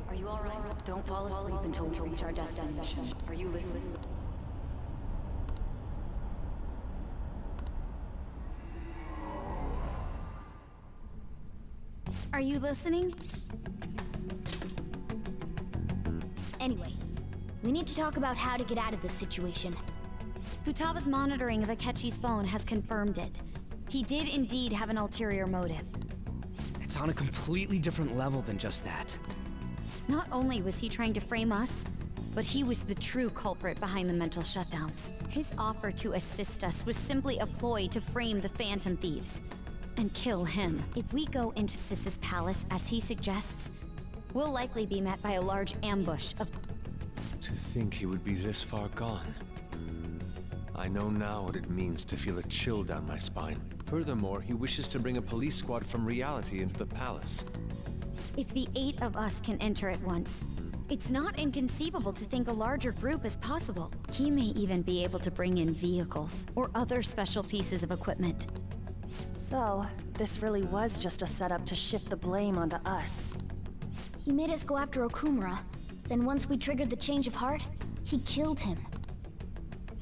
are you alright? Don't fall asleep until we reach our destination. Are you listening? Are you listening? Anyway, we need to talk about how to get out of this situation. Futaba's monitoring of Akechi's phone has confirmed it. He did indeed have an ulterior motive. It's on a completely different level than just that. Not only was he trying to frame us, but he was the true culprit behind the mental shutdowns. His offer to assist us was simply a ploy to frame the Phantom Thieves and kill him. If we go into Sis's palace as he suggests, we'll likely be met by a large ambush of... To think he would be this far gone. I know now what it means to feel a chill down my spine. Furthermore, he wishes to bring a police squad from reality into the palace. If the 8 of us can enter at once, it's not inconceivable to think a larger group is possible. He may even be able to bring in vehicles or other special pieces of equipment. So, this really was just a setup to shift the blame onto us. He made us go after Okumura. Then once we triggered the change of heart, he killed him.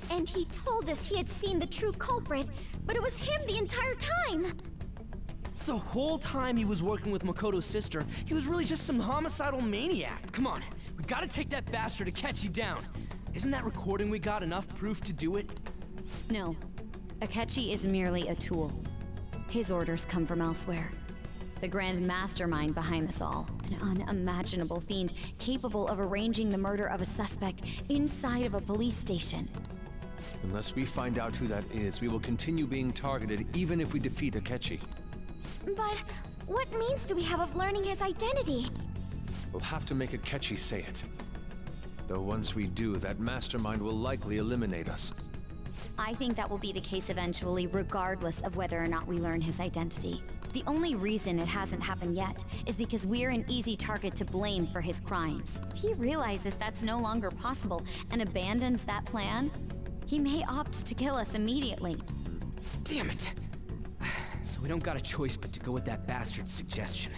And he told us he had seen the true culprit, but it was him the entire time! The whole time he was working with Makoto's sister, he was really just some homicidal maniac. Come on, we gotta take that bastard Akechi down. Isn't that recording we got enough proof to do it? No. Akechi is merely a tool. His orders come from elsewhere. The grand mastermind behind this all. An unimaginable fiend capable of arranging the murder of a suspect inside of a police station. Unless we find out who that is, we will continue being targeted even if we defeat Akechi. But what means do we have of learning his identity? We'll have to make Akechi say it. Though once we do, that mastermind will likely eliminate us. I think that will be the case eventually, regardless of whether or not we learn his identity. The only reason it hasn't happened yet is because we're an easy target to blame for his crimes. If he realizes that's no longer possible and abandons that plan, he may opt to kill us immediately. Damn it! So we don't got a choice but to go with that bastard's suggestion.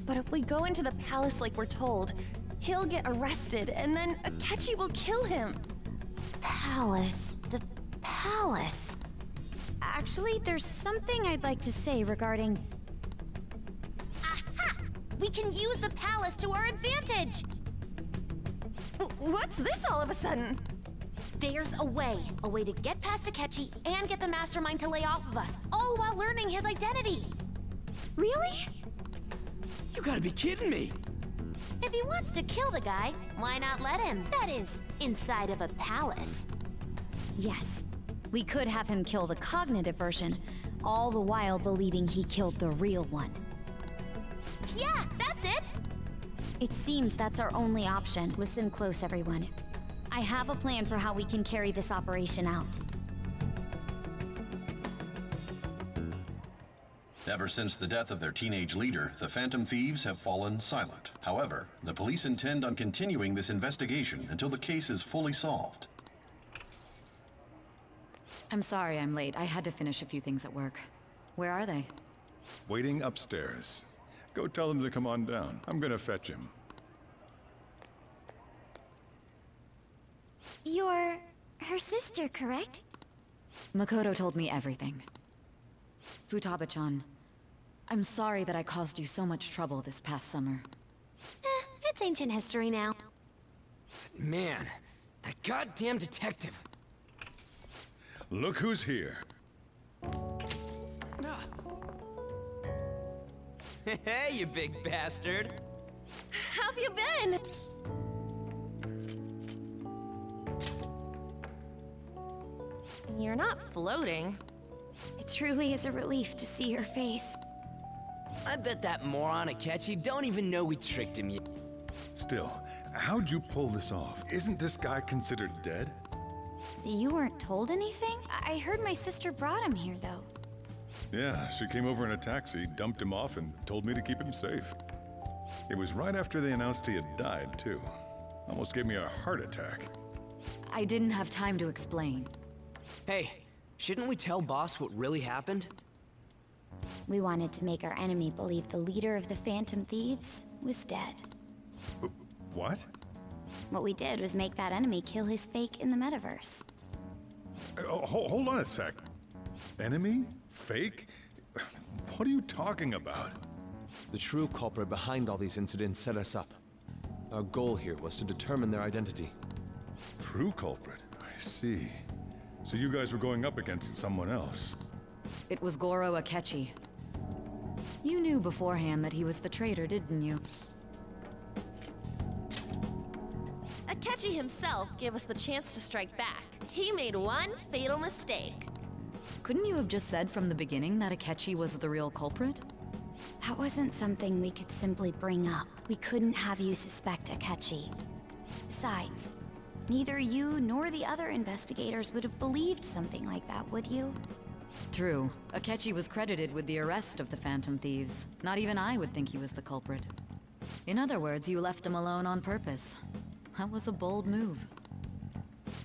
But if we go into the palace like we're told, he'll get arrested, and then Akechi will kill him. Palace. The palace. Actually, there's something I'd like to say regarding... Aha! We can use the palace to our advantage! What's this all of a sudden? There's a way to get past Akechi and get the mastermind to lay off of us, all while learning his identity. Really? You gotta be kidding me! If he wants to kill the guy, why not let him? That is, inside of a palace. Yes. We could have him kill the cognitive version, all the while believing he killed the real one. Yeah, that's it! It seems that's our only option. Listen close, everyone. I have a plan for how we can carry this operation out. Ever since the death of their teenage leader, the Phantom Thieves have fallen silent. However, the police intend on continuing this investigation until the case is fully solved. I'm sorry I'm late. I had to finish a few things at work. Where are they? Waiting upstairs. Go tell them to come on down. I'm gonna fetch him. You're her sister, correct? Makoto told me everything. Futaba-chan, I'm sorry that I caused you so much trouble this past summer. It's ancient history now. Man, that goddamn detective. Look who's here. Hey, you big bastard! How have you been? You're not floating. It truly is a relief to see your face. I bet that moron Akechi don't even know we tricked him yet. Still, how'd you pull this off? Isn't this guy considered dead? You weren't told anything? I heard my sister brought him here, though. Yeah, she came over in a taxi, dumped him off, and told me to keep him safe. It was right after they announced he had died, too. Almost gave me a heart attack. I didn't have time to explain. Hey, shouldn't we tell boss what really happened? We wanted to make our enemy believe the leader of the Phantom Thieves was dead. What? What we did was make that enemy kill his fake in the metaverse. Hold on a sec. Enemy? Fake? What are you talking about? The true culprit behind all these incidents set us up. Our goal here was to determine their identity. True culprit? I see. So you guys were going up against someone else. It was Goro Akechi. You knew beforehand that he was the traitor, didn't you? Akechi himself gave us the chance to strike back. He made one fatal mistake. Couldn't you have just said from the beginning that Akechi was the real culprit? That wasn't something we could simply bring up. We couldn't have you suspect Akechi. Besides, neither you nor the other investigators would have believed something like that, would you? True. Akechi was credited with the arrest of the Phantom Thieves. Not even I would think he was the culprit. In other words, you left him alone on purpose. That was a bold move.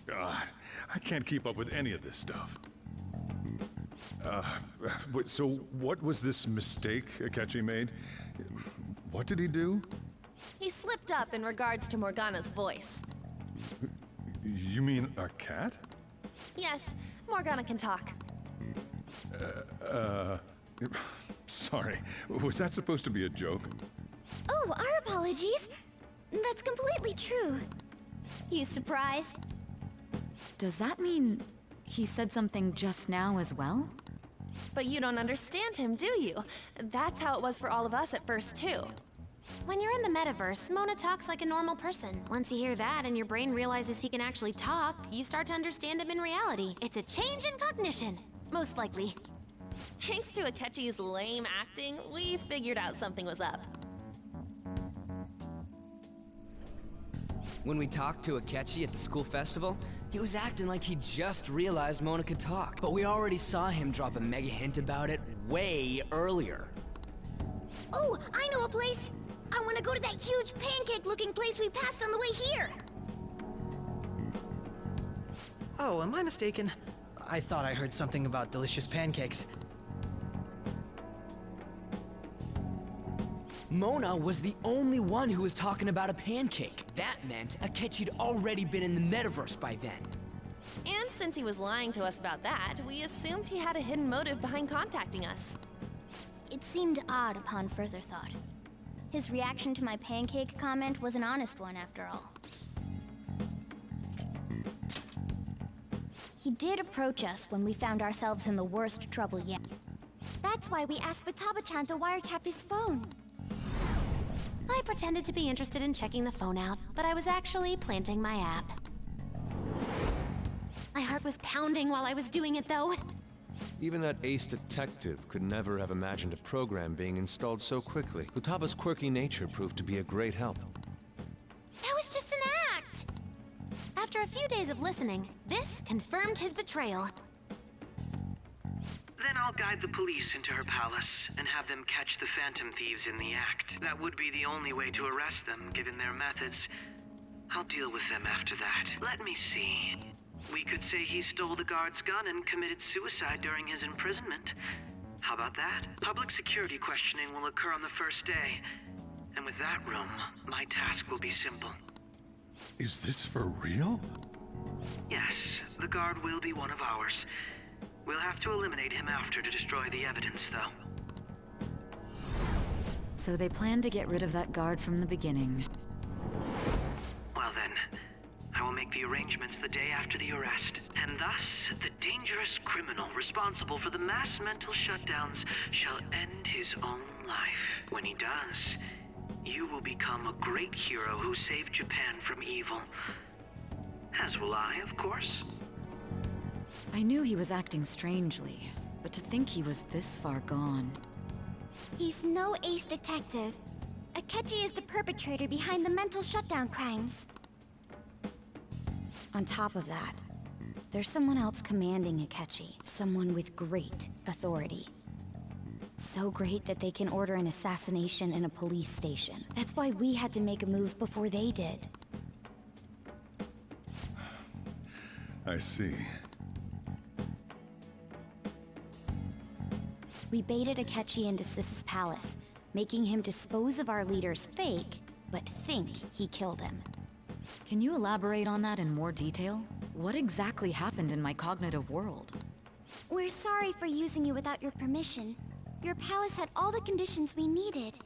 God, I can't keep up with any of this stuff. So what was this mistake Akechi made? What did he do? He slipped up in regards to Morgana's voice. You mean a cat? Yes, Morgana can talk. Sorry, was that supposed to be a joke? Oh, our apologies. That's completely true. You surprised? Does that mean he said something just now as well? But you don't understand him, do you? That's how it was for all of us at first, too. When you're in the metaverse, Mona talks like a normal person. Once you hear that and your brain realizes he can actually talk, you start to understand him in reality. It's a change in cognition, most likely. Thanks to Akechi's lame acting, we figured out something was up. When we talked to Akechi at the school festival, he was acting like he just realized Mona could talk. But we already saw him drop a mega hint about it way earlier. Oh, I know a place! I want to go to that huge pancake-looking place we passed on the way here! Oh, am I mistaken? I thought I heard something about delicious pancakes. Mona was the only one who was talking about a pancake. That meant Akechi'd already been in the metaverse by then. And since he was lying to us about that, we assumed he had a hidden motive behind contacting us. It seemed odd upon further thought. His reaction to my pancake comment was an honest one, after all. He did approach us when we found ourselves in the worst trouble yet. That's why we asked Futaba-chan to wiretap his phone. I pretended to be interested in checking the phone out, but I was actually planting my app. My heart was pounding while I was doing it, though. Even that ace detective could never have imagined a program being installed so quickly. Futaba's quirky nature proved to be a great help. That was just an act! After a few days of listening, this confirmed his betrayal. Then I'll guide the police into her palace and have them catch the Phantom Thieves in the act. That would be the only way to arrest them, given their methods. I'll deal with them after that. Let me see. We could say he stole the guard's gun and committed suicide during his imprisonment. How about that? Public security questioning will occur on the first day. And with that room, my task will be simple. Is this for real? Yes, the guard will be one of ours. We'll have to eliminate him after to destroy the evidence, though. So they planned to get rid of that guard from the beginning. Well then, I will make the arrangements the day after the arrest. And thus, the dangerous criminal responsible for the mass mental shutdowns shall end his own life. When he does, you will become a great hero who saved Japan from evil. As will I, of course. I knew he was acting strangely, but to think he was this far gone. He's no ace detective. Akechi is the perpetrator behind the mental shutdown crimes. On top of that, there's someone else commanding Akechi. Someone with great authority. So great that they can order an assassination in a police station. That's why we had to make a move before they did. I see. We baited Akechi into Sis's palace, making him dispose of our leader's fake, but think he killed him. Can you elaborate on that in more detail? What exactly happened in my cognitive world? We're sorry for using you without your permission. Your palace had all the conditions we needed.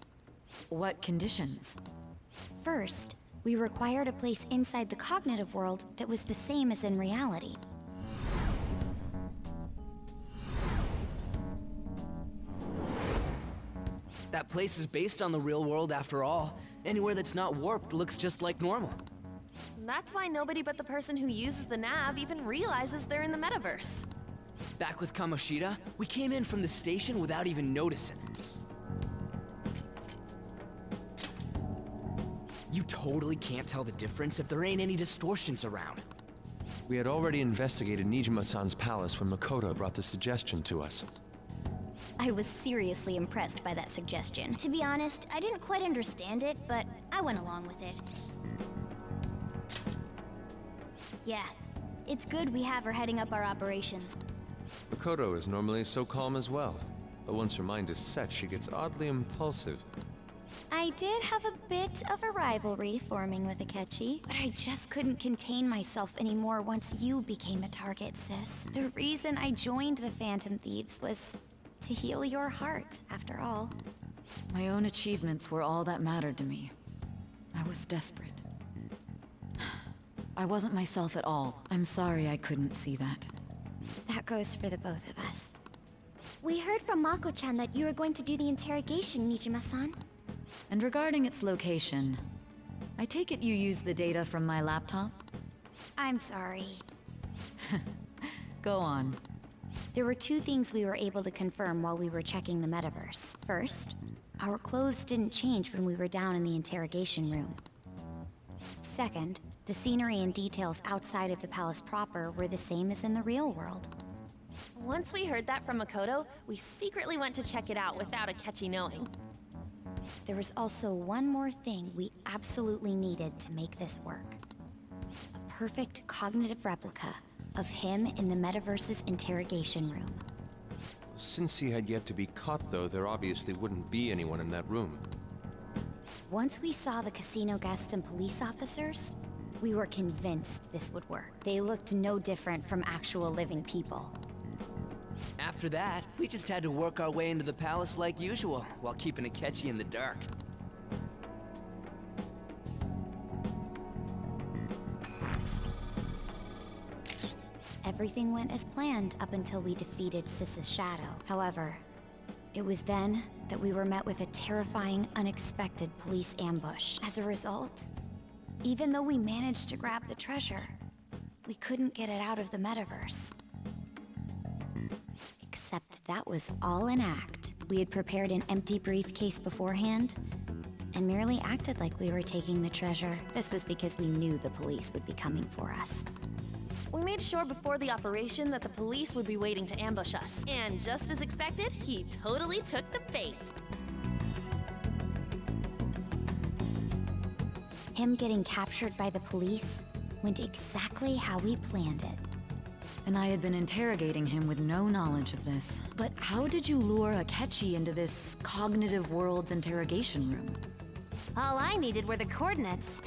What conditions? First, we required a place inside the cognitive world that was the same as in reality. That place is based on the real world after all. Anywhere that's not warped looks just like normal. That's why nobody but the person who uses the nav even realizes they're in the metaverse. Back with Kamoshida, we came in from the station without even noticing. You totally can't tell the difference if there ain't any distortions around. We had already investigated Nijima-san's palace when Makoto brought the suggestion to us. I was seriously impressed by that suggestion. To be honest, I didn't quite understand it, but I went along with it. Yeah, it's good we have her heading up our operations. Makoto is normally so calm as well, but once her mind is set, she gets oddly impulsive. I did have a bit of a rivalry forming with Akechi, but I just couldn't contain myself anymore once you became a target, sis. The reason I joined the Phantom Thieves was to heal your heart, after all. My own achievements were all that mattered to me. I was desperate. I wasn't myself at all. I'm sorry I couldn't see that. That goes for the both of us. We heard from Mako-chan that you were going to do the interrogation, Nijima-san. And regarding its location, I take it you used the data from my laptop? I'm sorry. Go on. There were two things we were able to confirm while we were checking the metaverse. First, our clothes didn't change when we were down in the interrogation room. Second, the scenery and details outside of the palace proper were the same as in the real world. Once we heard that from Makoto, we secretly went to check it out without Akechi knowing. There was also one more thing we absolutely needed to make this work. A perfect cognitive replica of him in the metaverse's interrogation room. Since he had yet to be caught, though, there obviously wouldn't be anyone in that room. Once we saw the casino guests and police officers, we were convinced this would work. They looked no different from actual living people. After that, we just had to work our way into the palace like usual, while keeping Akechi in the dark. Everything went as planned up until we defeated Sis's shadow. However, it was then that we were met with a terrifying, unexpected police ambush. As a result, even though we managed to grab the treasure, we couldn't get it out of the metaverse. Except that was all an act. We had prepared an empty briefcase beforehand, and merely acted like we were taking the treasure. This was because we knew the police would be coming for us. We made sure before the operation that the police would be waiting to ambush us. And just as expected, he totally took the bait. Him getting captured by the police went exactly how we planned it. And I had been interrogating him with no knowledge of this. But how did you lure Akechi into this cognitive world's interrogation room? All I needed were the coordinates.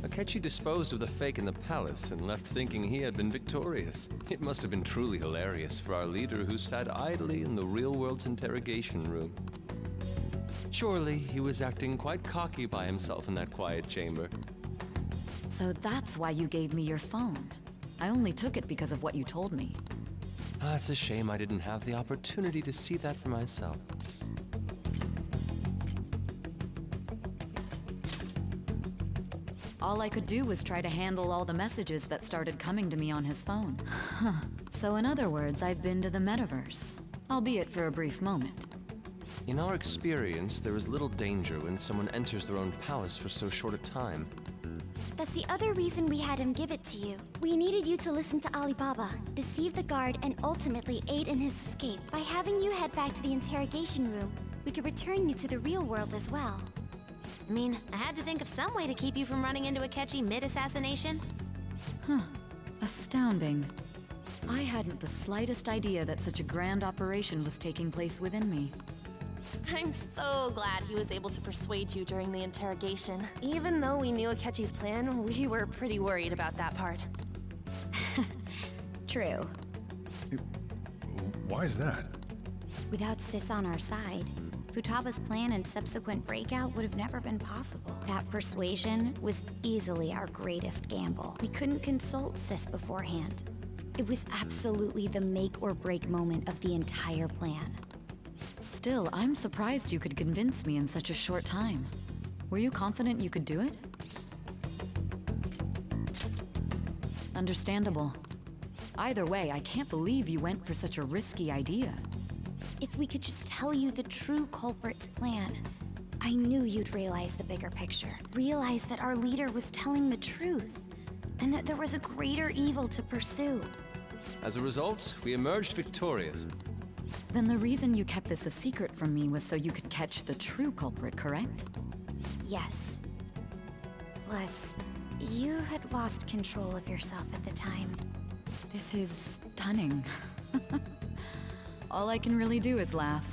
Akechi disposed of the fake in the palace and left thinking he had been victorious. It must have been truly hilarious for our leader who sat idly in the real world's interrogation room. Surely he was acting quite cocky by himself in that quiet chamber. So that's why you gave me your phone. I only took it because of what you told me. It's a shame I didn't have the opportunity to see that for myself. All I could do was try to handle all the messages that started coming to me on his phone. So in other words, I've been to the metaverse, albeit for a brief moment. In our experience, there is little danger when someone enters their own palace for so short a time. That's the other reason we had him give it to you. We needed you to listen to Alibaba, deceive the guard, and ultimately aid in his escape. By having you head back to the interrogation room, we could return you to the real world as well. I mean, I had to think of some way to keep you from running into Akechi mid-assassination. Astounding. I hadn't the slightest idea that such a grand operation was taking place within me. I'm so glad he was able to persuade you during the interrogation. Even though we knew Akechi's plan, we were pretty worried about that part. True. Why is that? Without Sis on our side, Futaba's plan and subsequent breakout would have never been possible. That persuasion was easily our greatest gamble. We couldn't consult Sis beforehand. It was absolutely the make or break moment of the entire plan. Still, I'm surprised you could convince me in such a short time. Were you confident you could do it? Understandable. Either way, I can't believe you went for such a risky idea. If we could just tell you the true culprit's plan, I knew you'd realize the bigger picture. Realize that our leader was telling the truth, and that there was a greater evil to pursue. As a result, we emerged victorious. Then the reason you kept this a secret from me was so you could catch the true culprit, correct? Yes. Plus, you had lost control of yourself at the time. This is stunning. All I can really do is laugh.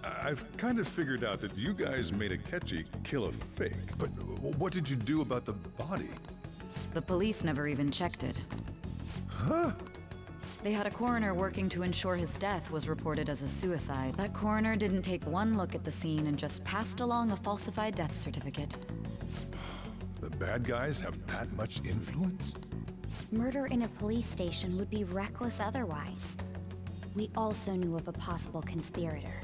I've kind of figured out that you guys made Akechi kill a fake. But what did you do about the body? The police never even checked it. Huh? They had a coroner working to ensure his death was reported as a suicide. That coroner didn't take one look at the scene and just passed along a falsified death certificate. The bad guys have that much influence? Murder in a police station would be reckless otherwise. We also knew of a possible conspirator.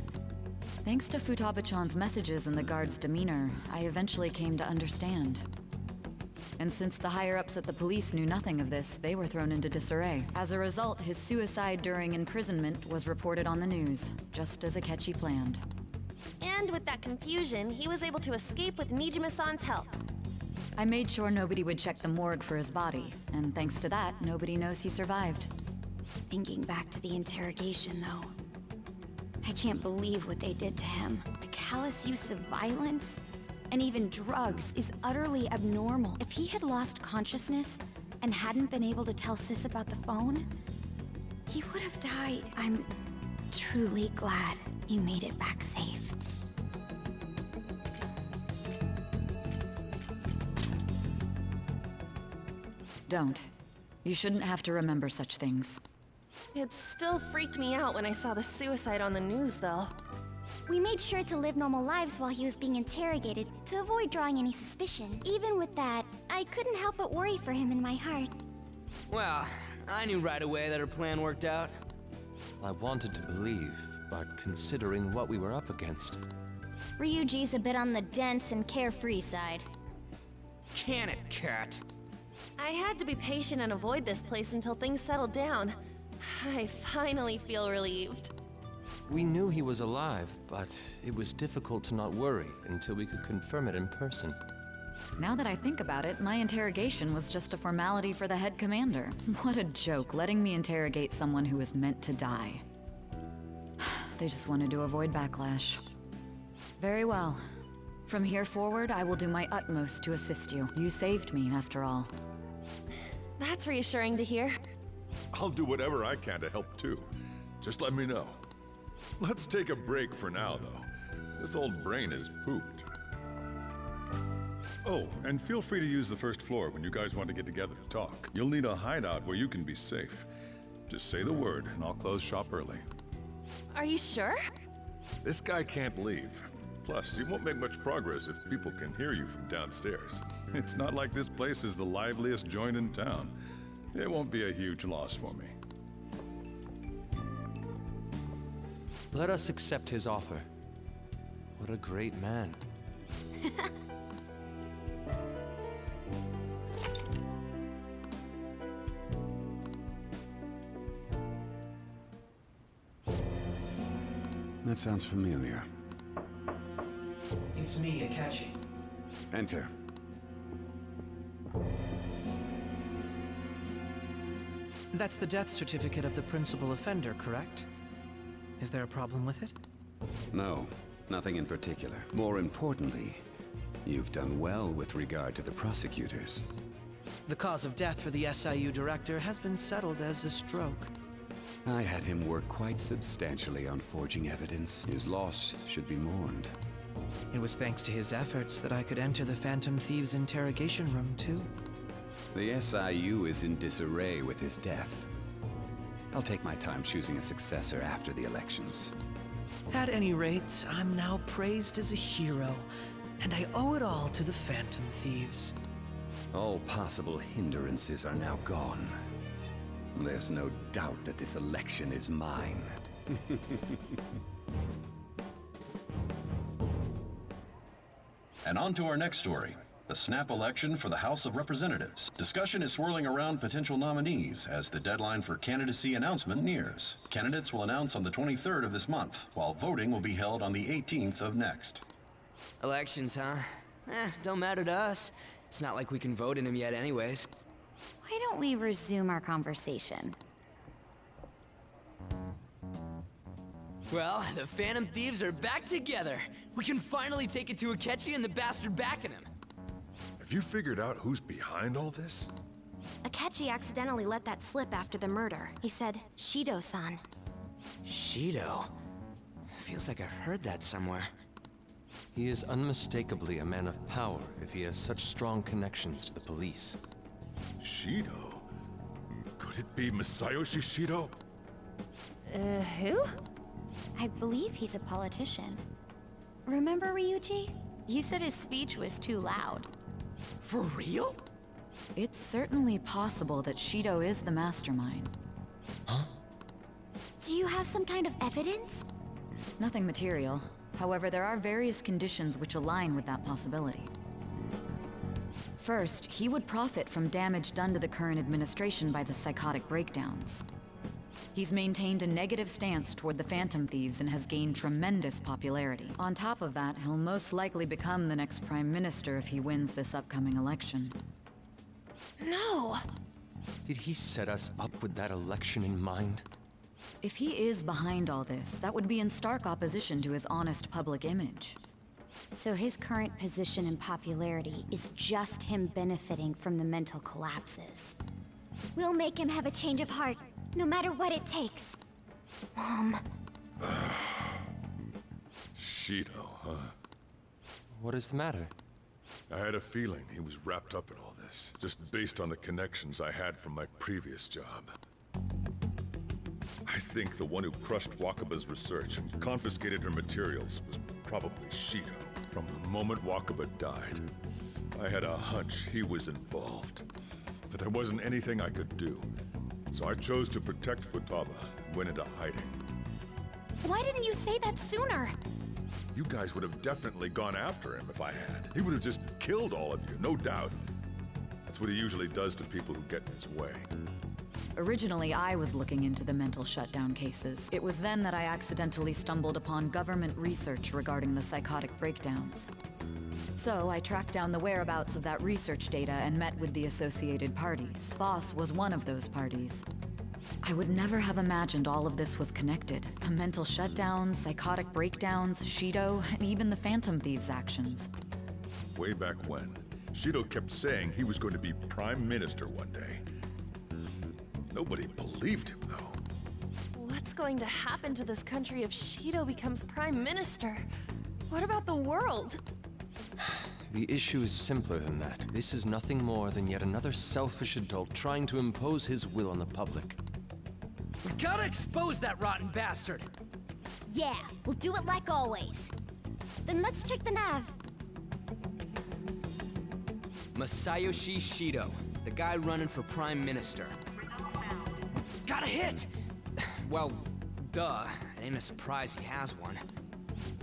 Thanks to Futaba-chan's messages and the guard's demeanor, I eventually came to understand. And since the higher-ups at the police knew nothing of this, they were thrown into disarray. As a result, his suicide during imprisonment was reported on the news, just as Akechi planned. And with that confusion, he was able to escape with Nijima-san's help. I made sure nobody would check the morgue for his body, and thanks to that, nobody knows he survived. Thinking back to the interrogation, though, I can't believe what they did to him. The callous use of violence, and even drugs, is utterly abnormal. If he had lost consciousness and hadn't been able to tell Sis about the phone, he would have died. I'm truly glad you made it back safe. Don't. You shouldn't have to remember such things. It still freaked me out when I saw the suicide on the news, though. We made sure to live normal lives while he was being interrogated, to avoid drawing any suspicion. Even with that, I couldn't help but worry for him in my heart. Well, I knew right away that her plan worked out. I wanted to believe, but considering what we were up against. Ryuji's a bit on the dense and carefree side. Can it, cat? I had to be patient and avoid this place until things settled down. I finally feel relieved. We knew he was alive, but it was difficult to not worry until we could confirm it in person. Now that I think about it, my interrogation was just a formality for the head commander. What a joke, letting me interrogate someone who was meant to die. They just wanted to avoid backlash. Very well. From here forward, I will do my utmost to assist you. You saved me, after all. That's reassuring to hear. I'll do whatever I can to help too. Just let me know. Let's take a break for now, though. This old brain is pooped. Oh, and feel free to use the first floor when you guys want to get together to talk. You'll need a hideout where you can be safe. Just say the word, and I'll close shop early. Are you sure? This guy can't leave. Plus, you won't make much progress if people can hear you from downstairs. It's not like this place is the liveliest joint in town. It won't be a huge loss for me. Let us accept his offer. What a great man. That sounds familiar. It's me, Akechi. Enter. That's the death certificate of the principal offender, correct? Is there a problem with it? No, nothing in particular. More importantly, you've done well with regard to the prosecutors. The cause of death for the SIU director has been settled as a stroke. I had him work quite substantially on forging evidence. His loss should be mourned. It was thanks to his efforts that I could enter the Phantom Thieves' interrogation room, too. The SIU is in disarray with his death. I'll take my time choosing a successor after the elections. At any rate, I'm now praised as a hero, and I owe it all to the Phantom Thieves. All possible hindrances are now gone. There's no doubt that this election is mine. And on to our next story. The snap election for the House of Representatives. Discussion is swirling around potential nominees as the deadline for candidacy announcement nears. Candidates will announce on the 23rd of this month, while voting will be held on the 18th of next. Elections, huh? Don't matter to us. It's not like we can vote in them yet anyways. Why don't we resume our conversation? Well, the Phantom Thieves are back together. We can finally take it to Akechi and the bastard backing him. Have you figured out who's behind all this? Akechi accidentally let that slip after the murder. He said, Shido-san. Shido? Feels like I've heard that somewhere. He is unmistakably a man of power if he has such strong connections to the police. Shido? Could it be Masayoshi Shido? Who? I believe he's a politician. Remember Ryuji? You said his speech was too loud. For real? It's certainly possible that Shido is the mastermind. Huh? Do you have some kind of evidence? Nothing material. However, there are various conditions which align with that possibility. First, he would profit from damage done to the current administration by the psychotic breakdowns. He's maintained a negative stance toward the Phantom Thieves and has gained tremendous popularity. On top of that, he'll most likely become the next Prime Minister if he wins this upcoming election. No! Did he set us up with that election in mind? If he is behind all this, that would be in stark opposition to his honest public image. So his current position and popularity is just him benefiting from the mental collapses. We'll make him have a change of heart, no matter what it takes. Mom. Shido, huh? What is the matter? I had a feeling he was wrapped up in all this, just based on the connections I had from my previous job. I think the one who crushed Wakaba's research and confiscated her materials was probably Shido. From the moment Wakaba died, I had a hunch he was involved. But there wasn't anything I could do. So I chose to protect Futaba and went into hiding. Why didn't you say that sooner? You guys would have definitely gone after him if I had. He would have just killed all of you, no doubt. That's what he usually does to people who get in his way. Originally, I was looking into the mental shutdown cases. It was then that I accidentally stumbled upon government research regarding the psychotic breakdowns. So I tracked down the whereabouts of that research data and met with the associated parties. Boss was one of those parties. I would never have imagined all of this was connected. The mental shutdowns, psychotic breakdowns, Shido, and even the Phantom Thieves' actions. Way back when, Shido kept saying he was going to be Prime Minister one day. Nobody believed him, though. What's going to happen to this country if Shido becomes Prime Minister? What about the world? The issue is simpler than that. This is nothing more than yet another selfish adult trying to impose his will on the public. We gotta expose that rotten bastard! Yeah, we'll do it like always. Then let's check the nav. Masayoshi Shido, the guy running for Prime Minister. Got a hit! Well, duh. It ain't a surprise he has one.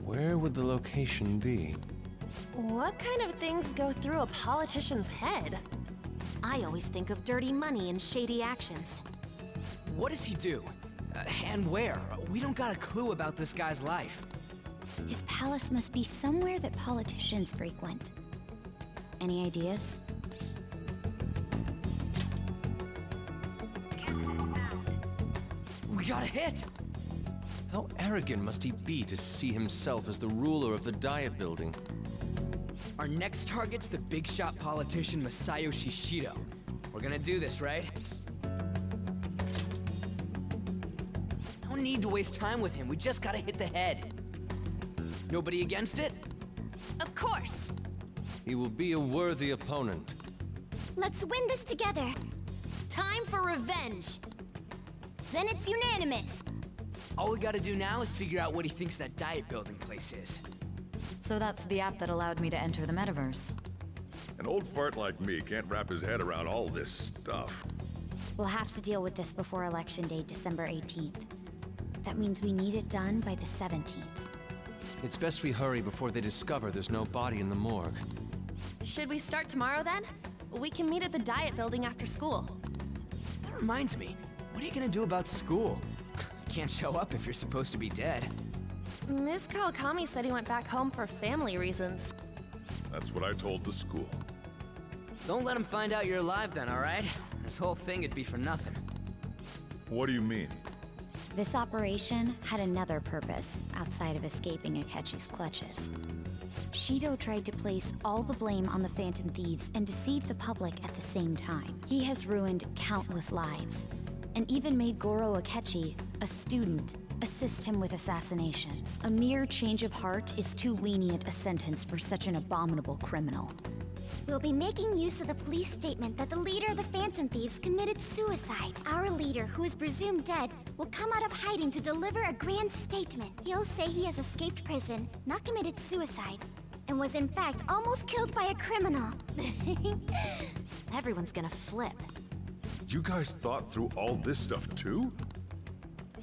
Where would the location be? What kind of things go through a politician's head? I always think of dirty money and shady actions. What does he do? And where? We don't got a clue about this guy's life. His palace must be somewhere that politicians frequent. Any ideas? We got a hit! How arrogant must he be to see himself as the ruler of the Diet Building? Our next target's the big shot politician Masayoshi Shido. We're gonna do this, right? No need to waste time with him. We just gotta hit the head. Nobody against it? Of course! He will be a worthy opponent. Let's win this together. Time for revenge. Then it's unanimous. All we gotta do now is figure out what he thinks that diet building place is. So that's the app that allowed me to enter the metaverse. An old fart like me can't wrap his head around all this stuff. We'll have to deal with this before Election Day, December 18th. That means we need it done by the 17th. It's best we hurry before they discover there's no body in the morgue. Should we start tomorrow then? We can meet at the diet building after school. That reminds me, what are you gonna do about school? You can't show up if you're supposed to be dead. Ms. Kawakami said he went back home for family reasons. That's what I told the school. Don't let him find out you're alive then, alright? This whole thing would be for nothing. What do you mean? This operation had another purpose outside of escaping Akechi's clutches. Shido tried to place all the blame on the Phantom Thieves and deceive the public at the same time. He has ruined countless lives, and even made Goro Akechi, a student, assist him with assassinations. A mere change of heart is too lenient a sentence for such an abominable criminal. We'll be making use of the police statement that the leader of the Phantom Thieves committed suicide. Our leader, who is presumed dead, will come out of hiding to deliver a grand statement. He'll say he has escaped prison, not committed suicide, and was in fact almost killed by a criminal. Everyone's gonna flip. You guys thought through all this stuff too?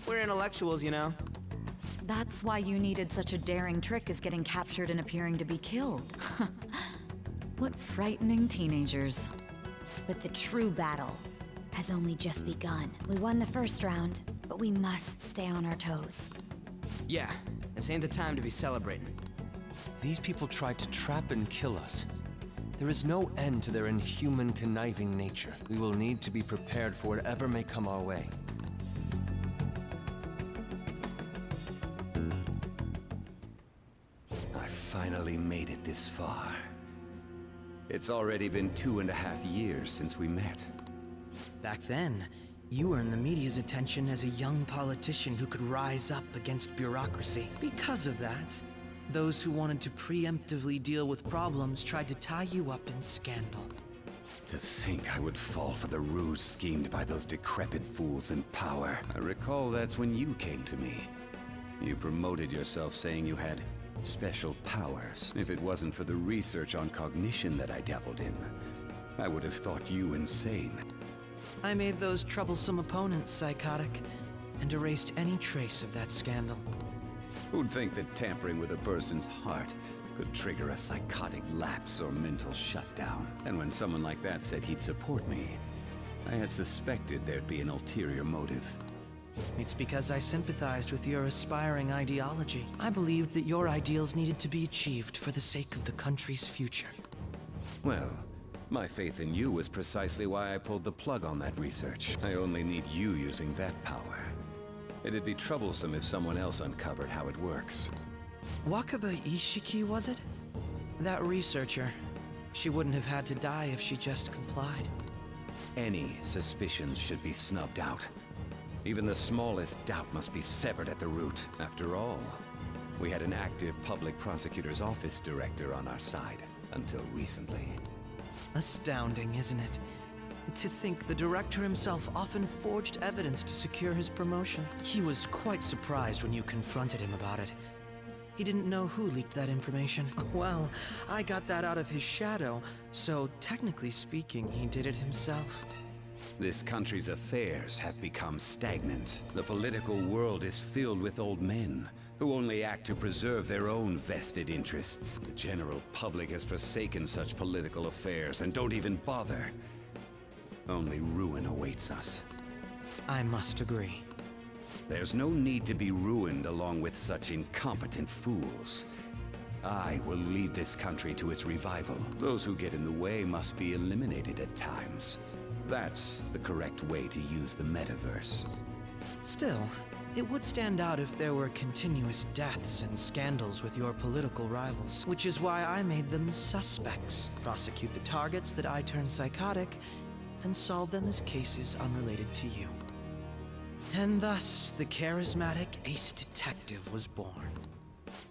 We're intellectuals, you know. That's why you needed such a daring trick as getting captured and appearing to be killed. What frightening teenagers. But the true battle has only just begun. We won the first round, but we must stay on our toes. Yeah, this ain't the time to be celebrating. These people tried to trap and kill us. There is no end to their inhuman, conniving nature. We will need to be prepared for whatever may come our way. I finally made it this far. It's already been 2.5 years since we met. Back then, you earned the media's attention as a young politician who could rise up against bureaucracy. Because of that, those who wanted to preemptively deal with problems tried to tie you up in scandal. To think I would fall for the ruse schemed by those decrepit fools in power. I recall that's when you came to me. You promoted yourself saying you had special powers. If it wasn't for the research on cognition that I dabbled in, I would have thought you insane. I made those troublesome opponents psychotic, and erased any trace of that scandal. Who'd think that tampering with a person's heart could trigger a psychotic lapse or mental shutdown? And when someone like that said he'd support me, I had suspected there'd be an ulterior motive. It's because I sympathized with your aspiring ideology. I believed that your ideals needed to be achieved for the sake of the country's future. Well, my faith in you was precisely why I pulled the plug on that research. I only need you using that power. It'd be troublesome if someone else uncovered how it works. Wakaba Ishiki, was it? That researcher. She wouldn't have had to die if she just complied. Any suspicions should be snubbed out. Even the smallest doubt must be severed at the root. After all, we had an active public prosecutor's office director on our side, until recently. Astounding, isn't it? To think the director himself often forged evidence to secure his promotion. He was quite surprised when you confronted him about it. He didn't know who leaked that information. Well, I got that out of his shadow, so technically speaking, he did it himself. This country's affairs have become stagnant. The political world is filled with old men who only act to preserve their own vested interests. The general public has forsaken such political affairs and don't even bother. Only ruin awaits us. I must agree. There's no need to be ruined along with such incompetent fools. I will lead this country to its revival. Those who get in the way must be eliminated at times. That's the correct way to use the metaverse. Still, It would stand out if there were continuous deaths and scandals with your political rivals, which is why I made them suspects, prosecute the targets that I turn psychotic, and solve them as cases unrelated to you. And thus, the charismatic ace detective was born.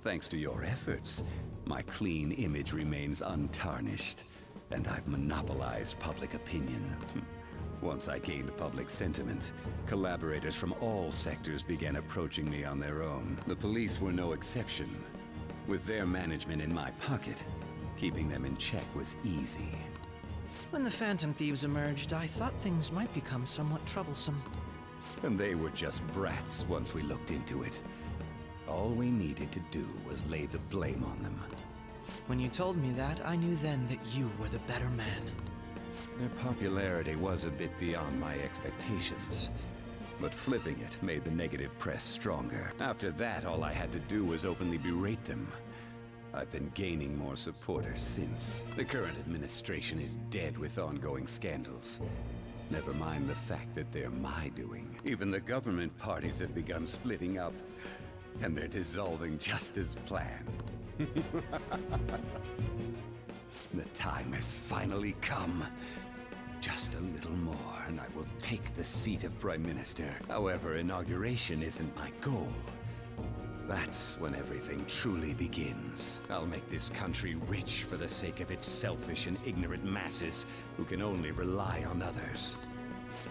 Thanks to your efforts, my clean image remains untarnished, and I've monopolized public opinion. Once I gained public sentiment, collaborators from all sectors began approaching me on their own. The police were no exception. With their management in my pocket, keeping them in check was easy. When the Phantom Thieves emerged, I thought things might become somewhat troublesome. And they were just brats once we looked into it. All we needed to do was lay the blame on them. When you told me that, I knew then that you were the better man. Their popularity was a bit beyond my expectations, but flipping it made the negative press stronger. After that, all I had to do was openly berate them. I've been gaining more supporters since. The current administration is dead with ongoing scandals. Never mind the fact that they're my doing. Even the government parties have begun splitting up, and they're dissolving just as planned. The time has finally come. Just a little more, and I will take the seat of Prime Minister. However, inauguration isn't my goal. That's when everything truly begins. I'll make this country rich for the sake of its selfish and ignorant masses who can only rely on others.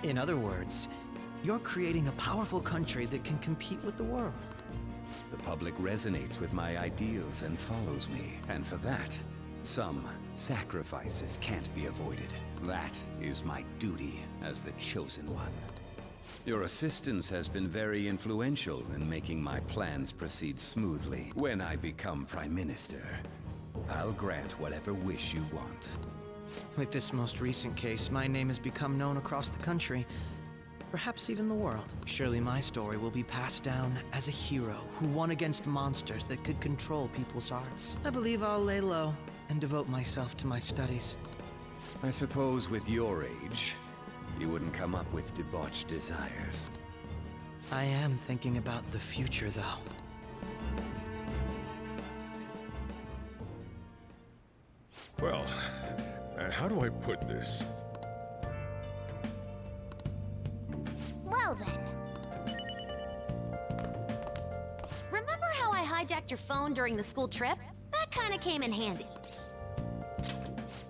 In other words, you're creating a powerful country that can compete with the world. The public resonates with my ideals and follows me, and for that, some sacrifices can't be avoided. That is my duty as the Chosen One. Your assistance has been very influential in making my plans proceed smoothly. When I become Prime Minister, I'll grant whatever wish you want. With this most recent case, my name has become known across the country, perhaps even the world. Surely my story will be passed down as a hero who won against monsters that could control people's hearts. I believe I'll lay low and devote myself to my studies. I suppose with your age, you wouldn't come up with debauched desires. I am thinking about the future, though. Well, how do I put this? Well then. Remember how I hijacked your phone during the school trip? That kinda came in handy.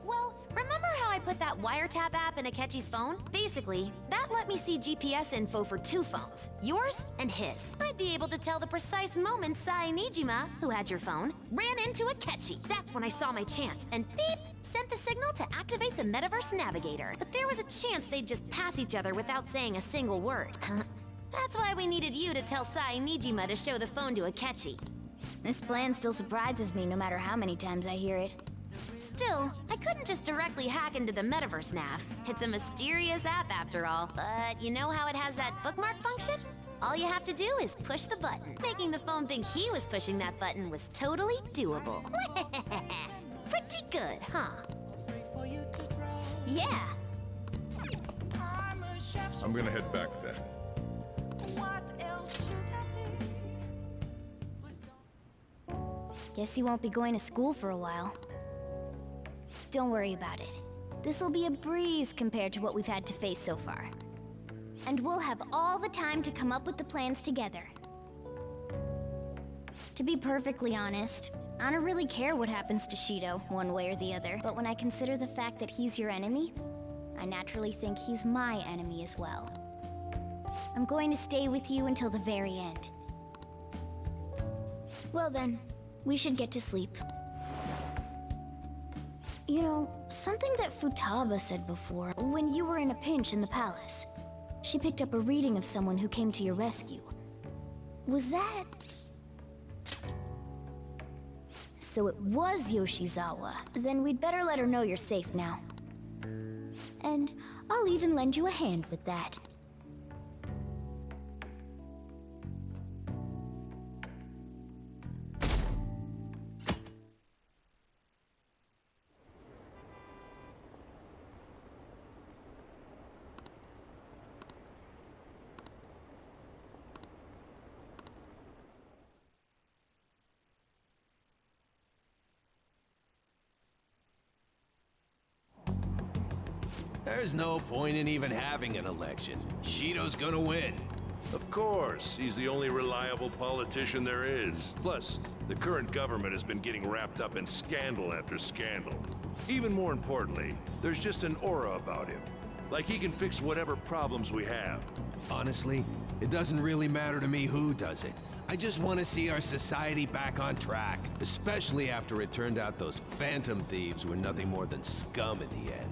Well, remember how I put that wiretap app in Akechi's phone? Basically, that let me see GPS info for 2 phones, yours and his. I'd be able to tell the precise moment Sai Nijima, who had your phone, ran into Akechi. That's when I saw my chance, and beep, sent the signal to activate the Metaverse Navigator. But there was a chance they'd just pass each other without saying a single word. That's why we needed you to tell Sai Nijima to show the phone to Akechi. This plan still surprises me no matter how many times I hear it. Still, I couldn't just directly hack into the Metaverse Nav. It's a mysterious app after all. But you know how it has that bookmark function? All you have to do is push the button. Making the phone think he was pushing that button was totally doable. Pretty good, huh? Yeah. I'm gonna head back then. Guess he won't be going to school for a while. Don't worry about it. This'll be a breeze compared to what we've had to face so far. And we'll have all the time to come up with the plans together. To be perfectly honest, I don't really care what happens to Shido, one way or the other. But when I consider the fact that he's your enemy, I naturally think he's my enemy as well. I'm going to stay with you until the very end. Well then, we should get to sleep. You know, something that Futaba said before, when you were in a pinch in the palace, she picked up a reading of someone who came to your rescue. Was that... So it was Yoshizawa. Then we'd better let her know you're safe now. And I'll even lend you a hand with that. There's no point in even having an election. Shido's gonna win. Of course, he's the only reliable politician there is. Plus, the current government has been getting wrapped up in scandal after scandal. Even more importantly, there's just an aura about him. Like he can fix whatever problems we have. Honestly, it doesn't really matter to me who does it. I just want to see our society back on track. Especially after it turned out those phantom thieves were nothing more than scum in the end.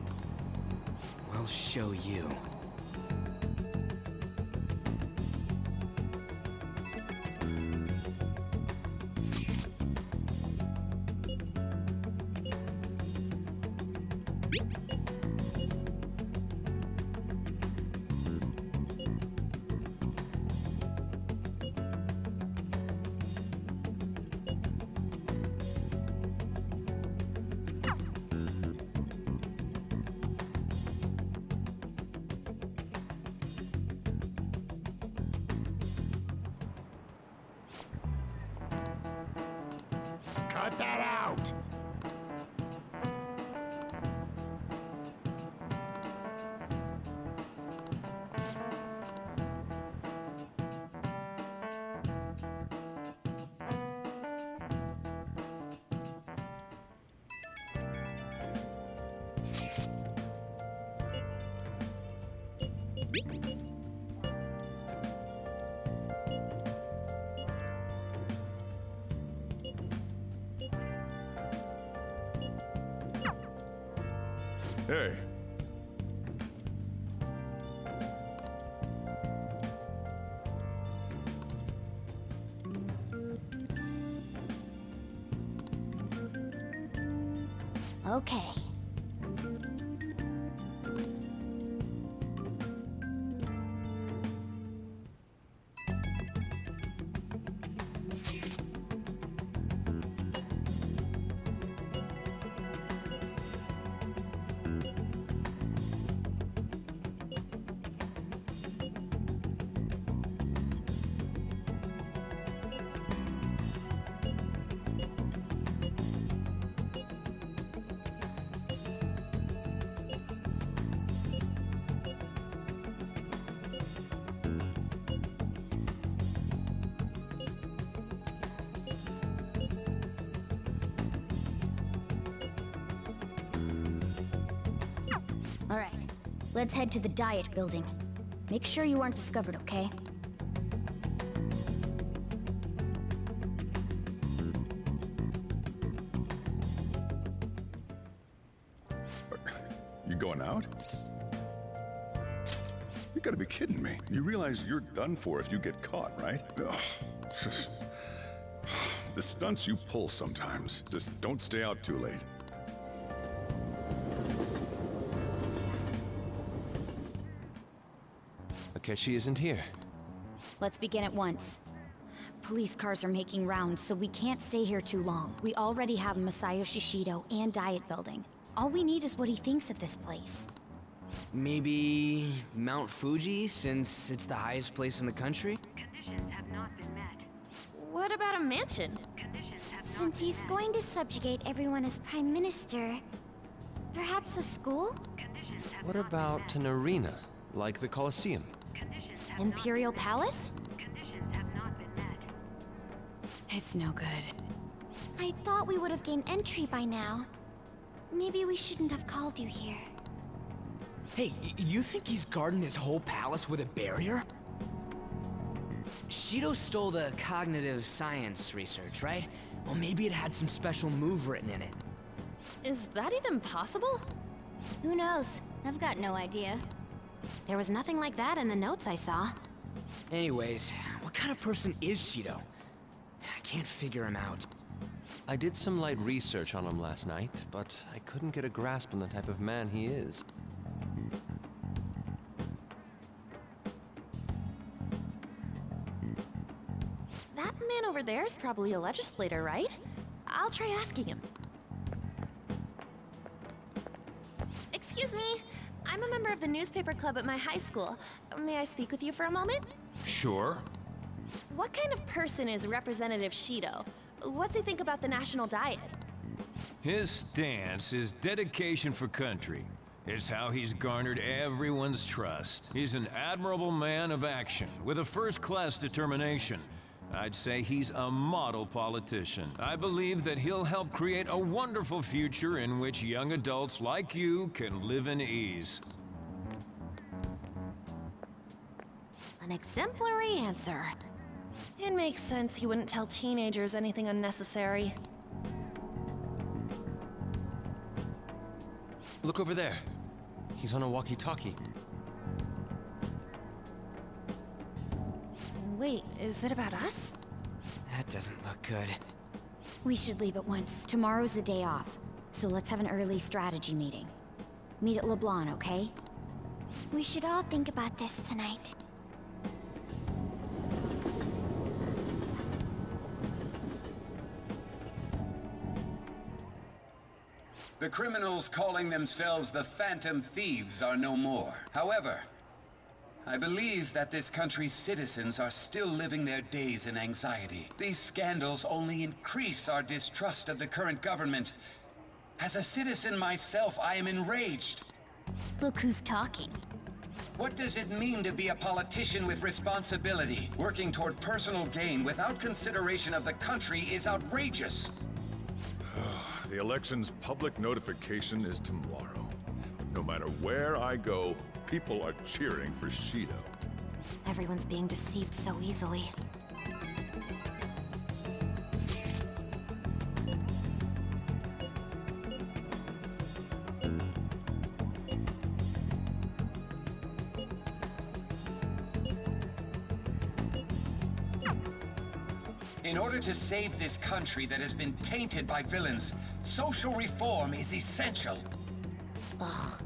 We'll show you. Cut that out! Hey. Okay. All right, let's head to the Diet Building. Make sure you aren't discovered, okay? You going out? You gotta be kidding me. You realize you're done for if you get caught, right? Ugh. The stunts you pull sometimes. Just don't stay out too late. Akechi isn't here. Let's begin at once. Police cars are making rounds, so we can't stay here too long. We already have Masayoshi Shido and Diet Building. All we need is what he thinks of this place. Maybe Mount Fuji, since it's the highest place in the country? Conditions have not been met. What about a mansion? Since he's going to subjugate everyone as Prime Minister, perhaps a school? What about an arena, like the Colosseum? Imperial Palace? It's no good. I thought we would have gained entry by now. Maybe we shouldn't have called you here. Hey, you think he's guarding his whole palace with a barrier? Shido stole the cognitive science research, right? Well, maybe it had some special move written in it. Is that even possible? Who knows? I've got no idea. There was nothing like that in the notes I saw. Anyways, what kind of person is Shido? I can't figure him out. I did some light research on him last night, but I couldn't get a grasp on the type of man he is. That man over there is probably a legislator, right? I'll try asking him. Excuse me. I'm a member of the newspaper club at my high school. May I speak with you for a moment? Sure. What kind of person is Representative Shido? What's he think about the national diet? His stance is dedication for country. It's how he's garnered everyone's trust. He's an admirable man of action, with a first-class determination. I'd say he's a model politician. I believe that he'll help create a wonderful future in which young adults like you can live in ease. An exemplary answer. It makes sense he wouldn't tell teenagers anything unnecessary. Look over there. He's on a walkie-talkie. Wait, is it about us? That doesn't look good. We should leave at once. Tomorrow's the day off, so let's have an early strategy meeting. Meet at LeBlanc, okay? We should all think about this tonight. The criminals calling themselves the Phantom Thieves are no more. However, I believe that this country's citizens are still living their days in anxiety. These scandals only increase our distrust of the current government. As a citizen myself, I am enraged. Look who's talking. What does it mean to be a politician with responsibility? Working toward personal gain without consideration of the country is outrageous. The election's public notification is tomorrow. No matter where I go, people are cheering for Shido. Everyone's being deceived so easily. In order to save this country that has been tainted by villains, social reform is essential. Ugh.